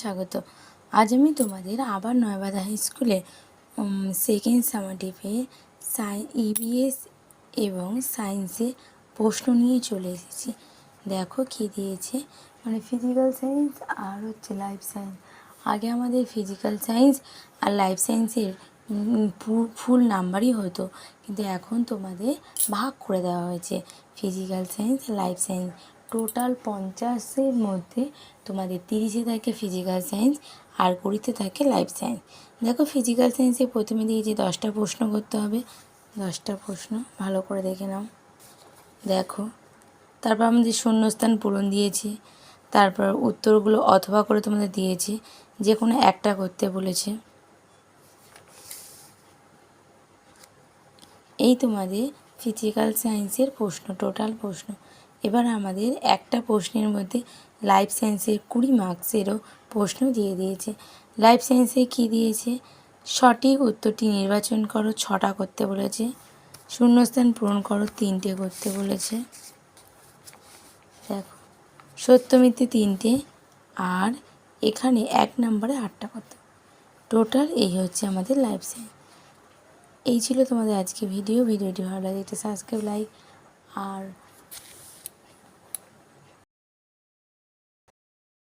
স্বাগত। আজ আমি তোমাদের আবার নয়াবাদ হাই স্কুলে সেকেন্ড সামারটিভে ইভিএস এবং সায়েন্সে প্রশ্ন নিয়ে চলে এসেছি। দেখো কী দিয়েছে, মানে ফিজিক্যাল সায়েন্স আর হচ্ছে লাইফ সায়েন্স। আগে আমাদের ফিজিক্যাল সায়েন্স আর লাইফ সায়েন্সের ফুল নাম্বারই হতো, কিন্তু এখন তোমাদের ভাগ করে দেওয়া হয়েছে ফিজিক্যাল সায়েন্স আর লাইফ সায়েন্স। টোটাল 50-এর মধ্যে তোমাদের 30-এ থাকে ফিজিক্যাল সায়েন্স আর 20-তে থাকে লাইফ সায়েন্স। দেখো ফিজিক্যাল সায়েন্সে প্রথমে দিয়েছে 10টা প্রশ্ন করতে হবে। 10টা প্রশ্ন ভালো করে দেখে নাও। দেখো, তারপর আমাদের শূন্যস্থান পূরণ দিয়েছে, তারপর উত্তরগুলো অথবা করে তোমাদের দিয়েছে, যে কোনো একটা করতে বলেছে। এই তোমাদের ফিজিক্যাল সায়েন্সের প্রশ্ন, টোটাল প্রশ্ন। এবার আমাদের একটা প্রশ্নের মধ্যে লাইফ সায়েন্সের 20 মার্কসেরও প্রশ্ন দিয়ে দিয়েছে। লাইফ সায়েন্সে কী দিয়েছে, সঠিক উত্তরটি নির্বাচন করো, 6টা করতে বলেছে। শূন্যস্থান পূরণ করো, 3টে করতে বলেছে। দেখো, সত্য মিথ্যে 3টে, আর এখানে 1 নম্বরে 8টা করতে। টোটাল এই হচ্ছে আমাদের লাইফ সায়েন্স। এই ছিল তোমাদের আজকে ভিডিওটি ভালো লাগে একটা সাবস্ক্রাইব, লাইক আর